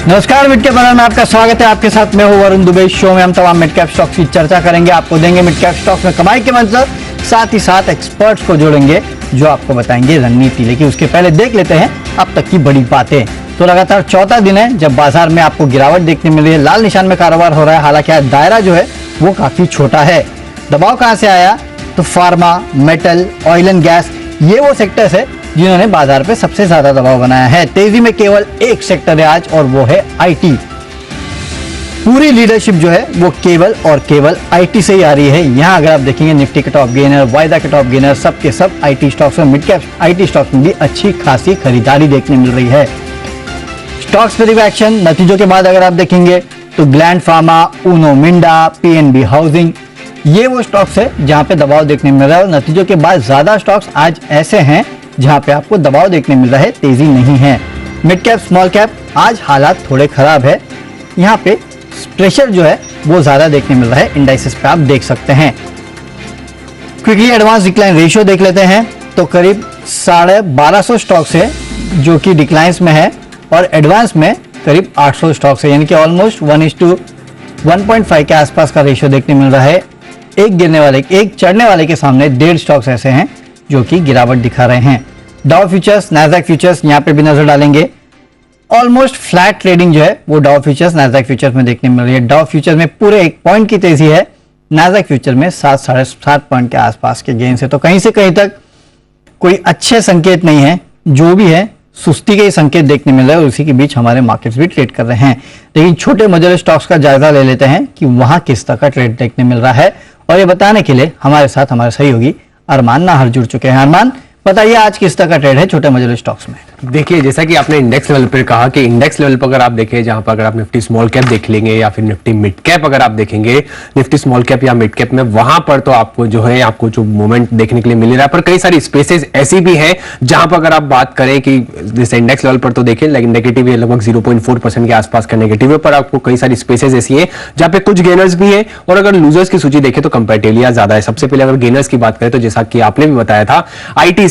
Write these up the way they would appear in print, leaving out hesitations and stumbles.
नमस्कार, mid cap में आपका स्वागत है। आपके साथ मैं हूं वरुण दुबे। शो में हम तमाम मिड कैप स्टॉक्स की चर्चा करेंगे, आपको देंगे मिड कैप स्टॉक्स में कमाई के मंत्र, साथ ही साथ एक्सपर्ट्स को जोड़ेंगे जो आपको बताएंगे रणनीति। लेकिन उसके पहले देख लेते हैं अब तक की बड़ी बातें। तो लगातार चौथा दिन है जब बाजार में आपको गिरावट देखने मिल रही है, लाल निशान में कारोबार हो रहा है। हालांकि आज दायरा जो है वो काफी छोटा है। दबाव कहां से आया? तो pharma, metal, oil and gas, ये वो सेक्टर्स है जिन्होंने बाजार पे सबसे ज्यादा दबाव बनाया है। तेजी में केवल एक सेक्टर है आज और वो है आईटी। पूरी लीडरशिप जो है वो केवल और केवल आईटी से ही आ रही है। यहां अगर आप देखेंगे निफ्टी के टॉप गेनर, वायदा के टॉप गेनर, सब के सब आईटी स्टॉक्स में, मिड कैप आईटी स्टॉक्स में भी अच्छी खासी खरीदारी देखने मिल रही है। स्टॉक्स पे रिएक्शन नतीजों के बाद अगर आप देखेंगे तो gland pharma, Uno Minda, PNB housing, ये वो स्टॉक्स है जहां पे दबाव देखने मिल रहा है। और नतीजों के बाद ज्यादा स्टॉक्स आज ऐसे हैं जहां पे आपको दबाव देखने मिल रहा है, तेजी नहीं है। मिड कैप, स्मॉल कैप, आज हालात थोड़े खराब है। यहाँ पे प्रेशर जो है वो ज्यादा देखने मिल रहा है। इंडाइसेस पे आप देख सकते हैं। क्विकली एडवांस डिक्लाइन रेशियो देख लेते हैं तो करीब 1250 स्टॉक्स है जो कि डिक्लाइंस में है और एडवांस में करीब 800 स्टॉक्स है, यानी कि ऑलमोस्ट 1:1.5 के आसपास का रेशियो देखने मिल रहा है। एक चढ़ने वाले के सामने 1.5 स्टॉक्स ऐसे हैं जो कि गिरावट दिखा रहे हैं। डाउ फ्यूचर्स, नैस्डैक फ्यूचर्स, यहां पे भी नजर डालेंगे। ऑलमोस्ट फ्लैट ट्रेडिंग जो है वो डाउ फ्यूचर्स, नैस्डैक फ्यूचर्स में देखने मिल रही है। डाउ फ्यूचर्स में पूरे 1 पॉइंट की तेजी है, नैस्डैक फ्यूचर में 7-7.5 पॉइंट के आसपास के गेन से। तो कहीं से कहीं तक कोई अच्छे संकेत नहीं है, जो भी है सुस्ती के ही संकेत देखने मिल रहे हैं और उसी के बीच हमारे मार्केट्स भी ट्रेड कर रहे हैं। लेकिन छोटे मझोले स्टॉक्स का जायजा ले लेते हैं कि वहां किस तरह का ट्रेड देखने मिल रहा है। और ये बताने के लिए हमारे साथ हमारे सहयोगी अरमान नाहर जुड़ चुके हैं। अरमान, बताइए आज किस तरह का ट्रेड है छोटे मझोले स्टॉक्स में? देखिए, जैसा कि आपने इंडेक्स लेवल पर कहा कि इंडेक्स लेवल पर अगर आप देखें, जहां पर अगर आप निफ्टी स्मॉल कैप देख लेंगे या फिर निफ्टी मिड कैप अगर आप देखेंगे, निफ्टी स्मॉल कैप या मिड कैप में, वहां पर तो आपको जो मूवमेंट देखने के लिए मिल रहा है। पर कई सारी स्पेसेस ऐसी भी हैं जहां पर अगर आप बात करें कि जैसे इंडेक्स लेवल पर तो देखें लेकिन नेगेटिव है, लगभग 0.4% के आसपास का नेगेटिव है। पर आपको कई सारी स्पेसेस ऐसी है जहां पे कुछ गेनर्स भी है और अगर लूजर्स की सूची देखें तो कंपैरेटिवली ज्यादा है। सबसे पहले अगर गेनर्स की बात करें तो जैसा कि आपने भी बताया था, आईटी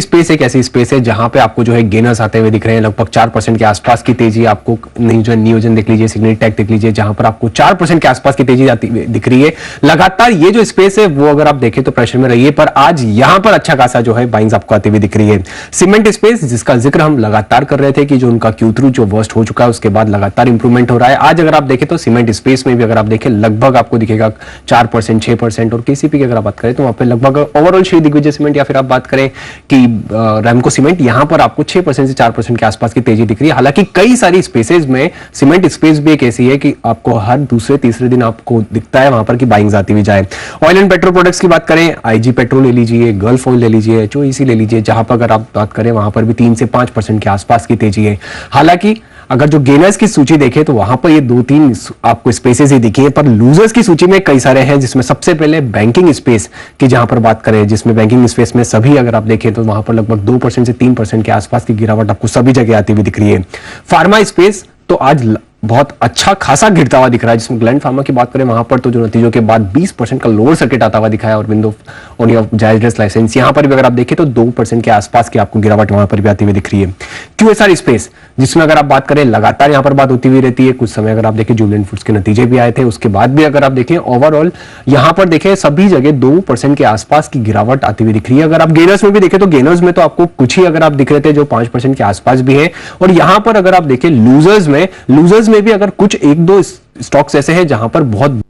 स्पेस एक ऐसी स्पेस है जहां पे आपको जो है गेनर्स आते हुए दिख रहे हैं। लगभग 4% के आसपास की तेजी आपको नियोजन देख लीजिए, सिग्नेटेक देख लीजिए, जहां पर आपको 4% के आसपास की तेजी आती दिख रही है। लगातार ये जो स्पेस है वो अगर आप देखें तो प्रेशर में रही है, पर आज यहां पर अच्छा खासा जो है बाइंग्स आपको आती हुई दिख रही है। सीमेंट स्पेस, जिसका जिक्र हम लगातार कर रहे थे कि जो उनका Q3 जो वर्स्ट हो चुका है उसके बाद लगातार इंप्रूवमेंट हो रहा है। आज अगर आप देखें तो सीमेंट स्पेस में भी अगर आप देखें लगभग आपको दिखेगा 4%, 6%। और KCP की अगर आप बात करें तो वहां पर लगभग ओवरऑल श्री दिग्विजय सीमेंट या फिर आप बात करें कि रैमको सीमेंट, यहां पर आपको 6% से 4% के आसपास की तेजी दिख रही है। हालांकि कई सारी स्पेसेस में सीमेंट स्पेस भी एक ऐसी है कि आपको हर दूसरे तीसरे दिन आपको दिखता है वहां पर कि बाइंग्स आती हुई जाए। ऑयल एंड पेट्रोल प्रोडक्ट्स की बात करें, IG पेट्रोल ले लीजिए, गल्फ ऑयल ले लीजिए, HOEC ले लीजिए, जहां पर अगर आप बात करें वहां पर भी 3 से 5% के आसपास की तेजी है। हालांकि अगर जो गेनर्स की सूची देखें तो वहां पर ये 2-3 आपको स्पेसेस ही दिखी है, पर लूजर्स की सूची में कई सारे हैं, जिसमें सबसे पहले बैंकिंग स्पेस की जहां पर बात करें, जिसमें बैंकिंग स्पेस में सभी अगर आप देखें तो वहां पर लगभग 2% से 3% के आसपास की गिरावट आपको सभी जगह आती हुई दिख रही है। फार्मा स्पेस तो आज बहुत अच्छा खासा गिरता हुआ दिख रहा है, जिसमें ग्लैंड फार्मा की बात करें वहां पर तो जो नतीजों के बाद 20% का लोअर सर्किट आता हुआ दिखाया और विंडो ओनली ऑफ जायज लाइसेंस, यहां पर भी अगर आप देखें तो 2% के आसपास की आपको गिरावट वहां पर भी आती हुई दिख रही है। QSR स्पेस, जिसमें अगर आप बात करें लगातार यहां पर बात होती हुई रहती है। कुछ समय अगर आप देखें जुबिलेंट फूड्स के नतीजे भी आए थे, उसके बाद भी अगर आप देखें ओवरऑल यहां पर देखें सभी जगह 2% के आसपास की गिरावट आती हुई दिख रही है। अगर आप गेनर्स में भी देखें तो गेनर्स में तो आपको कुछ ही अगर आप दिख रहे थे जो 5% के आसपास भी है। और यहां पर अगर आप देखें लूजर्स में भी अगर कुछ 1-2 स्टॉक्स ऐसे हैं जहां पर बहुत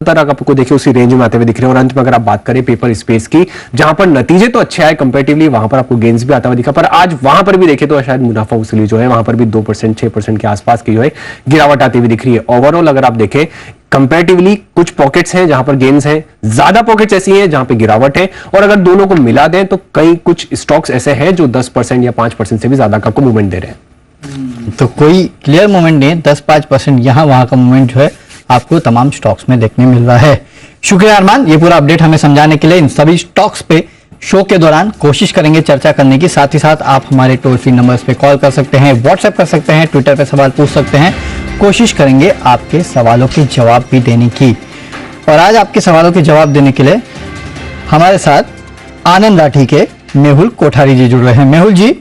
आपको देखिए उसी रेंज में आते हुए दिख रहे हैं। और अंत में अगर आप बात करें पेपर स्पेस की, जहां पर नतीजे तो अच्छे आए कंपैरेटिवली, वहां पर आपको गेन्स भी आता हुआ दिखा, पर आज वहां पर भी देखें तो शायद मुनाफा वसूली जो है वहां पर भी 2%, 6% के आसपास की जो है गिरावट आती हुई दिख रही है। ओवरऑल अगर आप देखें कंपैरेटिवली कुछ पॉकेट्स हैं जहां पर गेन्स हैं, ज्यादा पॉकेट्स ऐसी हैं जहां पे गिरावट है। और अगर दोनों को मिला दें तो कई कुछ स्टॉक्स ऐसे हैं जो 10% या 5% से भी ज्यादा का मूवमेंट दे रहे हैं। तो कोई क्लियर मूवमेंट नहीं है, 10-5% यहां वहां का मूवमेंट जो है आपको तमाम स्टॉक्स में देखने मिल रहा है। शुक्रिया अरमान, ये पूरा अपडेट हमें समझाने के लिए। इन सभी स्टॉक्स पे शो के दौरान कोशिश करेंगे चर्चा करने की। साथ ही साथ आप हमारे टोल फ्री नंबर्स पे कॉल कर सकते हैं, व्हाट्सएप कर सकते हैं, ट्विटर पे सवाल पूछ सकते हैं। कोशिश करेंगे आपके सवालों के जवाब भी देने की। और आज आपके सवालों के जवाब देने के लिए हमारे साथ आनंद राठी के मेहुल कोठारी जी जुड़ रहे हैं। मेहुल जी,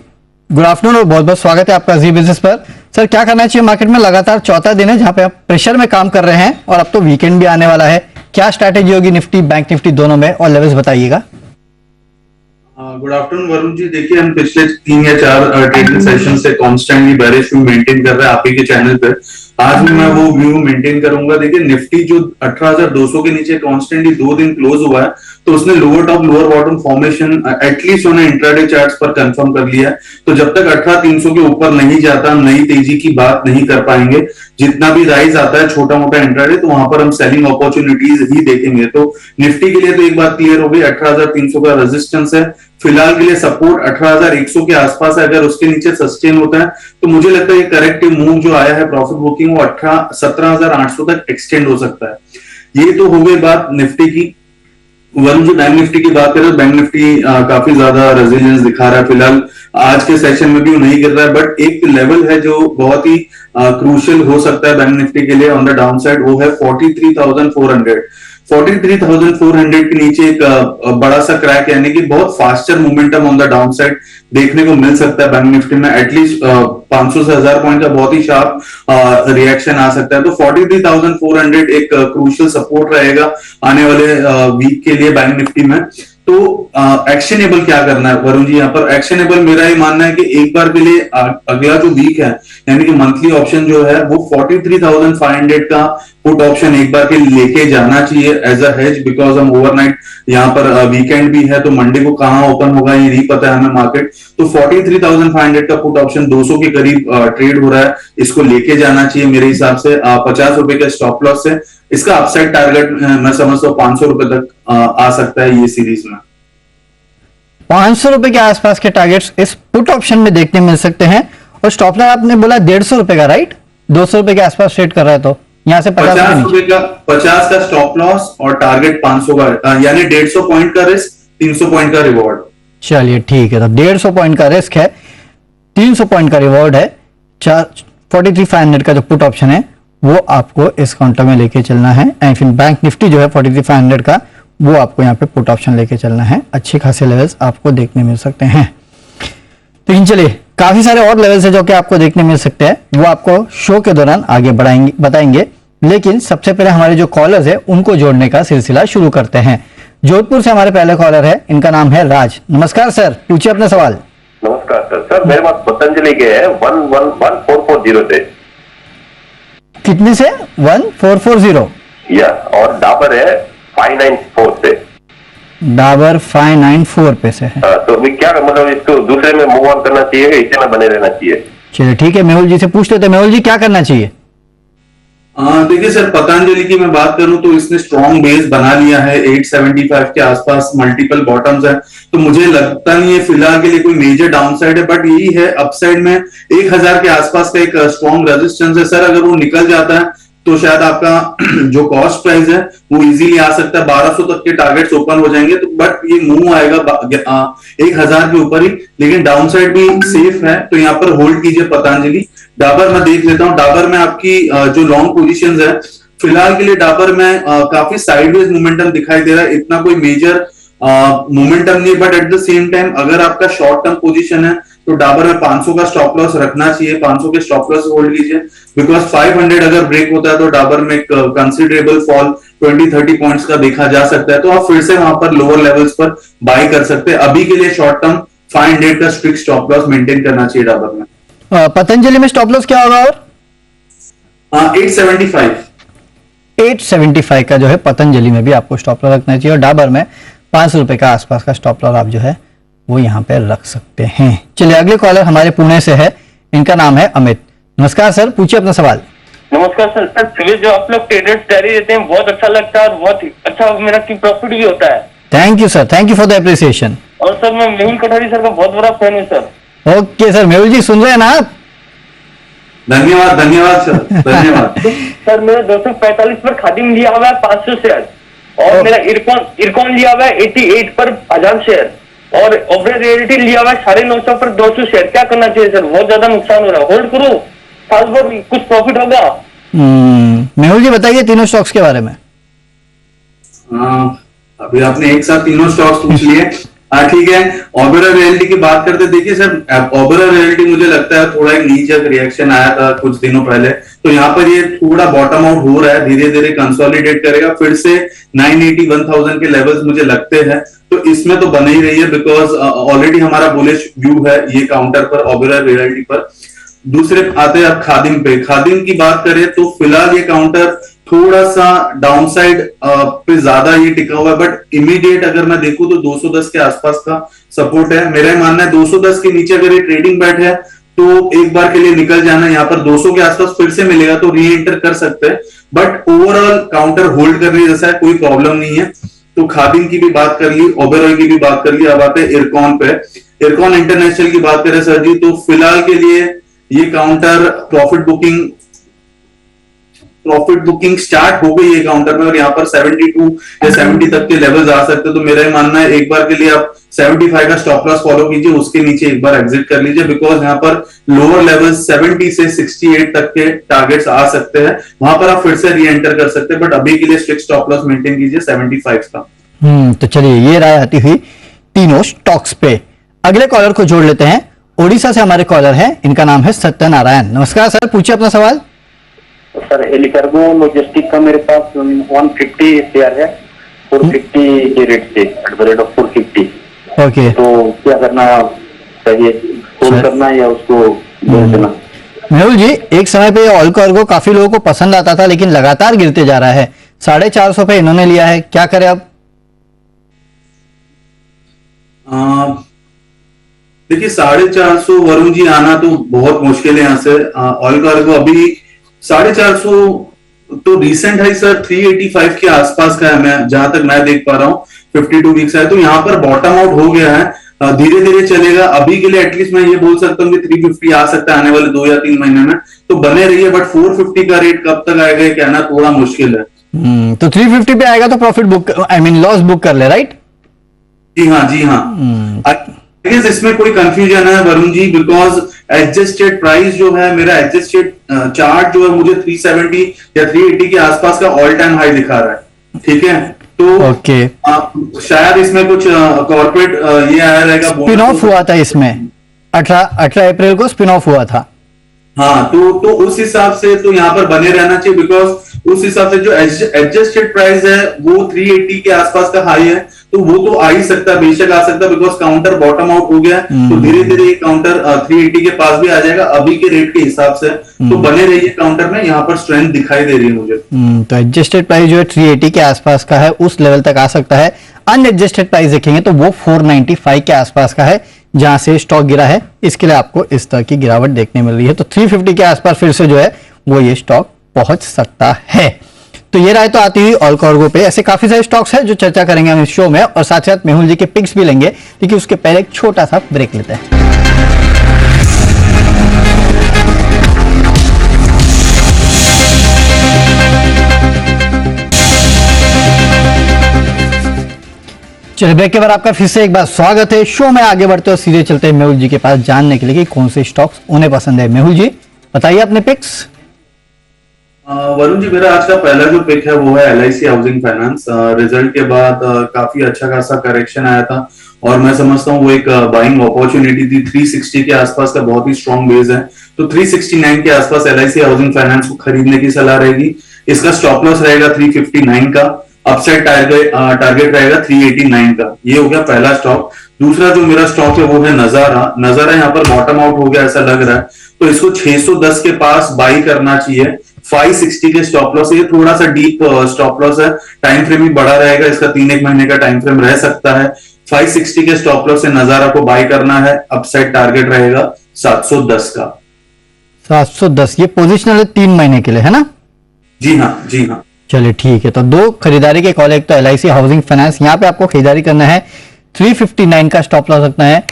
गुड आफ्टरनून और बहुत बहुत स्वागत है आपका जी बिजनेस पर। सर क्या करना चाहिए मार्केट में? लगातार चौथा दिन है जहां पे आप प्रेशर में काम कर रहे हैं और अब तो वीकेंड भी आने वाला है। क्या स्ट्रैटेजी होगी निफ्टी बैंक निफ्टी दोनों में, और लेवल्स बताइएगा। Good afternoon Varun ji. देखिए, हम पिछले 3 या 4 ट्रेडिंग सेशन से कॉन्स्टेंटली बेरिश व्यू मेंटेन कर रहे हैं आप ही के चैनल पे। आज भी मैं वो व्यू मेंटेन करूंगा। देखिए, निफ्टी जो 18,200 के नीचे कॉन्स्टेंटली 2 दिन क्लोज हुआ है, तो उसने lower top lower bottom formation at least उन्हें इंट्राडे चार्ट्स पर कंफर्म कर लिया है। तो जब तक 18,300 के ऊपर नहीं जाता, हम नई तेजी की बात नहीं कर पाएंगे। जितना भी राइज आता है छोटा मोटा इंट्राडे, तो वहां पर हम सेलिंग अपॉर्चुनिटीज ही देखेंगे। तो निफ्टी के लिए तो एक बात क्लियर हो गई, 18,300 का रेजिस्टेंस है। फिलहाल के लिए सपोर्ट 18,100 के आसपास है। अगर उसके नीचे सस्टेन होता है तो मुझे लगता है ये करेक्टिव मूव जो आया है प्रॉफिट बुकिंग, वो 17,800 तक एक्सटेंड हो सकता है। ये तो हो गई बात निफ्टी की। वरुण जी, बैंक निफ्टी की बात करें तो बैंक निफ्टी काफी ज्यादा रेजिलियंस दिखा रहा है। फिलहाल आज के सेशन में भी वो नहीं गिर रहा है, बट एक लेवल है जो बहुत ही क्रूशियल हो सकता है बैंक निफ्टी के लिए ऑन द डाउन साइड, वो है 43,400। 43,400 के नीचे एक बड़ा सा क्रैक, यानी कि बहुत faster momentum on the down side देखने को मिल सकता है बैंक निफ्टी में। एटलीस्ट 500 से 1000 पॉइंट का बहुत ही शार्प रिएक्शन आ सकता है। तो 43,400 एक क्रूशियल सपोर्ट रहेगा आने वाले वीक के लिए बैंक निफ्टी में। तो एक्शनेबल क्या करना है वरुण जी? यहाँ पर एक्शनेबल मेरा ये मानना है कि एक बार के लिए अगला जो वीक है, यानी कि मंथली ऑप्शन जो है, वो 43,500 का पुट ऑप्शन एक बार के लिए लेके जाना चाहिए एज अ हेज। बिकॉज हम ओवरनाइट यहाँ पर वीकेंड भी है, तो मंडे को कहाँ ओपन होगा ये नहीं पता है हमें मार्केट। तो 43,500 का पुट ऑप्शन 200 के करीब ट्रेड हो रहा है, इसको लेके जाना चाहिए मेरे हिसाब से। 50 रुपए के स्टॉप लॉस से इसका अपसाइड टारगेट मैं समझता हूँ 500 रुपए तक आ सकता है ये सीरीज में। 500 रुपए के आसपास के टारगेट्स इस पुट ऑप्शन में देखने मिल सकते हैं। और स्टॉप लॉस आपने बोला 150 रुपए का, राइट? 200 रुपए के आसपास ट्रेड कर रहा है, तो यहां से 50 का स्टॉप लॉस और टारगेट 500 का, यानी 150 पॉइंट का रिस्क, 300 पॉइंट का रिवॉर्ड। चलिए ठीक है, तो 150 पॉइंट का रिस्क है, 300 पॉइंट का रिवॉर्ड है। 43,500 का जो पुट ऑप्शन है वो आपको इस काउंटर में लेके चलना है। एंड फिर बैंक निफ्टी जो है 43,500 का, वो आपको यहाँ पे पुट ऑप्शन लेके चलना है। अच्छे खासे लेवल्स आपको देखने मिल सकते हैं। तो चलिए, काफी सारे और लेवल्स है जो कि आपको देखने मिल सकते हैं, वो आपको शो के दौरान आगे बताएंगे। लेकिन सबसे पहले हमारे जो कॉलर्स है उनको जोड़ने का सिलसिला शुरू करते हैं। जोधपुर से हमारे पहले कॉलर है, इनका नाम है राज। नमस्कार सर, पूछिए अपना सवाल। नमस्कार सर। सर मेरे पास पतंजलि के है 111440 से। कितने से? 1440 या, और डाबर है 594 से। डाबर 594 पे से है। तो मैं क्या, मतलब इसको दूसरे में मूव ऑन करना चाहिए कि इसे में बने रहना चाहिए? चलिए ठीक है, मेहुल जी से पूछ लेते हैं। मेहुल जी, क्या करना चाहिए? देखिए सर, पतंजलि की मैं बात करूं तो इसने स्ट्रॉन्ग बेस बना लिया है 875 के आसपास, मल्टीपल बॉटम्स है। तो मुझे लगता नहीं है फिलहाल के लिए कोई मेजर डाउनसाइड है, बट यही है अपसाइड में 1000 के आसपास का एक स्ट्रॉन्ग रेजिस्टेंस है सर। अगर वो निकल जाता है तो शायद आपका जो कॉस्ट प्राइस है वो इजीली आ सकता है, 1200 तक के टारगेट्स ओपन हो जाएंगे। तो बट ये मूव आएगा 1000 के ऊपर ही, लेकिन डाउनसाइड भी सेफ है, तो यहाँ पर होल्ड कीजिए पतंजलि। डाबर मैं देख लेता हूँ। डाबर में आपकी जो लॉन्ग पोजीशंस है, फिलहाल के लिए डाबर में काफी साइडवेज मोमेंटम दिखाई दे रहा है। इतना कोई मेजर मोमेंटम नहीं, but at the same time अगर आपका शॉर्ट टर्म पोजीशन है तो डाबर में 500 का स्टॉप लॉस रखना चाहिए। 500 के स्टॉप लॉस होल्ड कीजिए, बिकॉज 500 अगर ब्रेक होता है तो डाबर में एक कंसिडरेबल फॉल 20-30 पॉइंट्स का देखा जा सकता है। तो आप फिर से वहां पर लोअर लेवल्स पर बाय कर सकते हैं। अभी के लिए शॉर्ट टर्म 500 का स्ट्रिक्ट स्टॉप लॉस मेंटेन करना चाहिए डाबर में। पतंजलि में स्टॉप लॉस क्या होगा? और 875 का जो है पतंजलि में भी आपको स्टॉप लॉस रखना चाहिए। और डाबर में 500 रुपए का आसपास का स्टॉप लॉस आप जो है वो यहाँ पे रख सकते हैं। चलिए, अगले कॉलर हमारे पुणे से है, इनका नाम है अमित। नमस्कार सर, पूछिए अपना सवाल। नमस्कार सर। सर प्रीवियस जो आप लोग ट्रेडर्स कैरी देते हैं बहुत अच्छा लगता है और बहुत अच्छा मेरा प्रॉफिट भी होता है। Thank you sir, thank you for the appreciation. और सर मैं मेहुल कटारी सर का बहुत बड़ा फैन हूँ सर। ओके सर, मेहुल जी सुन रहे हैं ना आप? धन्यवाद धन्यवाद सर, धन्यवाद। सर मेरा 245 पर खादिम लिया हुआ है 500 शेयर, और मेरा इरकॉन लिया हुआ है 88 पर 1000 शेयर, और ओवरेज रियलिटी लिया हुआ है 950 पर 200 शेयर। क्या करना चाहिए सर? बहुत ज्यादा नुकसान हो रहा है। होल्ड करूं? साल भर कुछ प्रॉफिट होगा? मेहुल जी बताइए तीनों स्टॉक्स के बारे में। अभी आपने एक साथ तीनों स्टॉक्स पूछ लिए। हाँ ठीक है, ओबेरॉय रियल्टी की बात करते देखिए सर, ओबेरॉय रियल्टी मुझे लगता है थोड़ा एक नीचे रिएक्शन आया था कुछ दिनों पहले, तो यहाँ पर ये थोड़ा बॉटम आउट हो रहा है, धीरे धीरे कंसोलिडेट करेगा, फिर से 980 1000 के लेवल्स मुझे लगते हैं, तो इसमें तो बन ही रही है बिकॉज ऑलरेडी हमारा बुलिश व्यू है ये काउंटर पर, ओबेरॉय रियल्टी पर। दूसरे आते हैं अब खादिम पे। खादिम की बात करें तो फिलहाल ये काउंटर थोड़ा सा डाउनसाइड पे ज्यादा ये टिका हुआ है, बट इमीडिएट अगर मैं देखूं तो 210 के आसपास का सपोर्ट है। मेरा मानना है 210 के नीचे अगर ये ट्रेडिंग बैठ है तो एक बार के लिए निकल जाना, यहाँ पर 200 के आसपास फिर से मिलेगा तो री एंटर कर सकते हैं, बट ओवरऑल काउंटर होल्ड करने जैसा है, कोई प्रॉब्लम नहीं है। तो खादिम की भी बात कर ली, ओबेरॉय की भी बात कर ली, अब आते हैं इरकॉन पे। इरकॉन इंटरनेशनल की बात करें सर जी, तो फिलहाल के लिए ये काउंटर प्रॉफिट बुकिंग स्टार्ट हो गई है काउंटर में, और यहाँ पर 72 या 70 तक के लेवल्स आ सकते हैं, तो मेरा मानना है एक बार के लिए आप 75 का स्टॉप लॉस फॉलो कीजिए, उसके नीचे एक बार एग्जिट कर लीजिए, बिकॉज यहाँ पर लोअर लेवल्स 70 से 68 तक के टारगेट्स आ सकते हैं, वहां पर आप फिर से री एंटर कर सकते हैं, बट अभी के लिए स्ट्रिक्ट स्टॉप लॉस मेंटेन कीजिए 75 का। तो चलिए ये राय आती हुई तीनों स्टॉक्स पे। अगले कॉलर को जोड़ लेते हैं। ओडिशा से हमारे कॉलर हैं, इनका नाम है सत्यनारायण। नमस्कार सर, पूछिए अपना सवाल। सर एलिकार्गो लॉजिस्टिक का मेरे पास 150 शेयर है, 450 के रेट से, at the rate of 450। Okay, तो क्या करना चाहिए, होल्ड करना या उसको बेच देना? मेहुल जी, एक समय पे ऑल कार्गो काफी लोगों को पसंद आता था, लेकिन लगातार गिरते जा रहा है। 450 पे इन्होंने लिया है, क्या करें अब? देखिए 450 वरुण जी आना तो बहुत मुश्किल है यहाँ से। ऑयल कार्गो अभी 450 तो रिसेंट है सर 385 के आसपास का है, मैं जहां तक मैं देख पा रहा हूँ, 52 वीक्स है, तो यहाँ पर बॉटम आउट हो गया है, धीरे धीरे चलेगा। अभी के लिए एटलीस्ट मैं ये बोल सकता हूँ कि 350 आ सकता है आने वाले 2 या 3 महीने में, तो बने रहिए, बट 450 का रेट कब तक आएगा कहना थोड़ा मुश्किल है। तो 350 पे आएगा तो profit book, I mean loss book कर ले, राइट? जी हाँ, जी हाँ। इसमें कोई कंफ्यूजन है Varun ji, because adjusted price जो है, मेरा एडजस्टेड चार्ट जो है मुझे 370 या 380 के आसपास का ऑल टाइम हाई दिखा रहा है, ठीक है? तो ओके, शायद इसमें कुछ कॉर्पोरेट ये आया रहेगा, स्पिन ऑफ हुआ था इसमें, 18 अप्रैल को स्पिन ऑफ हुआ था। हाँ, तो उस हिसाब से तो यहाँ पर बने रहना चाहिए, बिकॉज उस हिसाब से जो एडजस्टेड प्राइस है वो 380 के आसपास का हाई है, तो वो तो आ ही सकता है, बेशक आ सकता है, बिकॉज काउंटर बॉटम आउट हो गया, तो धीरे धीरे ये काउंटर 380 के पास भी आ जाएगा अभी के रेट के हिसाब से, तो बने रहिए काउंटर में, यहाँ पर स्ट्रेंथ दिखाई दे रही है मुझे। तो एडजस्टेड प्राइस जो है 380 के आसपास का है, उस लेवल तक आ सकता है। अनएडजस्टेड प्राइस देखेंगे तो वो 495 के आसपास का है, जहां से स्टॉक गिरा है, इसके लिए आपको इस तरह की गिरावट देखने मिल रही है, तो 350 के आसपास फिर से जो है वो ये स्टॉक पहुंच सकता है। तो ये राय तो आती हुई ऑल कार्गो पे। ऐसे काफी सारे स्टॉक्स हैं जो चर्चा करेंगे हम इस शो में, और साथ साथ मेहुल जी के पिक्स भी लेंगे, लेकिन उसके पहले एक छोटा सा ब्रेक लेते हैं। चलिए, ब्रेक के बाद आपका फिर से एक बार स्वागत है। शो में आगे बढ़ते और सीधे चलते हैं मेहुल जी के पास जानने के लिए कि कौन से स्टॉक्स उन्हें पसंद है। मेहुल जी बताइए अपने पिक्स। वरुण जी, मेरा आज का पहला जो पिक है वो है LIC हाउसिंग फाइनेंस। रिजल्ट के बाद काफी अच्छा खासा करेक्शन आया था, और मैं समझता हूँ वो एक बाइंग अपॉर्चुनिटी थी। 360 के आसपास का बहुत ही स्ट्रॉन्ग बेस है, तो 369 के आसपास LIC हाउसिंग फाइनेंस को खरीदने की सलाह रहेगी। इसका स्टॉप लॉस रहेगा 359 का, अपसाइड टारगेट रहेगा 389 का। ये हो गया पहला स्टॉक। दूसरा जो मेरा स्टॉक है वो है नजारा। नजारा यहाँ पर बॉटम आउट हो गया ऐसा लग रहा है, तो इसको 610 के पास बाई करना चाहिए। 560 के स्टॉप लॉस, ये थोड़ा सा डीप स्टॉप लॉस है, टाइम फ्रेम भी बड़ा रहेगा इसका, 3-1 महीने का टाइम फ्रेम रह सकता है। 560 के स्टॉप लॉस से नजारा को बाई करना है, अपसाइड टारगेट रहेगा 710 का। 710, ये पोजिशनल है 3 महीने के लिए, है ना? जी हाँ, जी हाँ। चलिए ठीक है, तो 2 खरीदारी के कॉल, एक तो LIC हाउसिंग फाइनेंस, यहाँ पे आपको खरीदारी करना है। 359 का स्टॉप लॉस रखना है।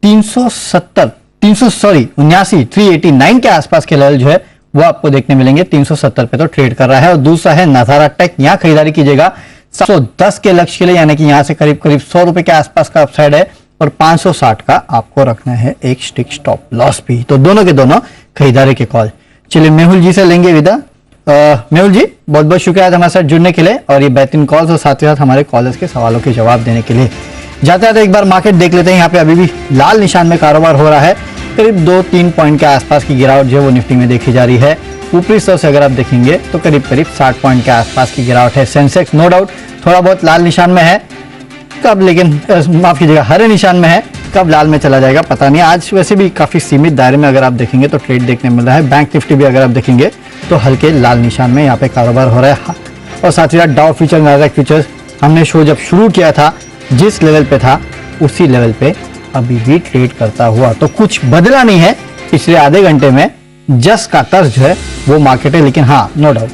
389 के आसपास के लेवल जो है वो आपको देखने मिलेंगे। 370 पे तो ट्रेड कर रहा है। और दूसरा है नजारा टेक, यहाँ खरीदारी कीजिएगा 710 के लक्ष्य के लिए, यानी कि यहाँ से करीब करीब 100 रुपए के आसपास का अपसाइड है, और 560 का आपको रखना है एक स्टिक स्टॉप लॉस भी। तो दोनों के दोनों खरीदारी के कॉल। चलिए मेहुल जी से लेंगे विदा। मेहुल जी, बहुत बहुत शुक्रिया हमारे साथ जुड़ने के लिए, और ये बेहतरीन कॉल्स और साथ ही साथ हमारे कॉलर्स के सवालों के जवाब देने के लिए। जाते जाते एक बार मार्केट देख लेते हैं। यहाँ पे अभी भी लाल निशान में कारोबार हो रहा है, करीब 2-3 पॉइंट के आसपास की गिरावट जो है वो निफ्टी में देखी जा रही है। ऊपरी स्तर से अगर आप देखेंगे तो करीब 60 पॉइंट के आसपास की गिरावट है। सेंसेक्स नो डाउट थोड़ा बहुत लाल निशान में है, कब लेकिन माफ कीजिएगा हरे निशान में है, कब लाल में चला जाएगा पता नहीं। आज वैसे भी काफी सीमित दायरे में अगर आप देखेंगे तो ट्रेड देखने मिल रहा है। बैंक निफ्टी भी अगर आप देखेंगे तो हल्के लाल निशान में यहाँ पे कारोबार हो रहा है। और साथ ही साथ डाउ फ्यूचर, नैस्डैक फ्यूचर्स हमने शो जब शुरू किया था जिस लेवल पे था उसी लेवल पे अभी भी ट्रेड करता हुआ, तो कुछ बदला नहीं है पिछले आधे घंटे में। जस का तर्ज जो है वो मार्केट है, लेकिन हाँ no doubt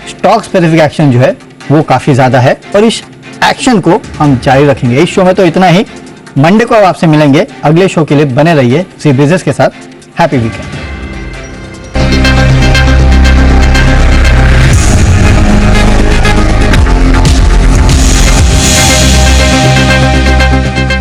stock specific action जो है वो काफी ज्यादा है और इस एक्शन को हम जारी रखेंगे। इस शो में तो इतना ही। मंडे को अब आपसे मिलेंगे। अगले शो के लिए बने रहिए सी बिजनेस के साथ। Happy weekend.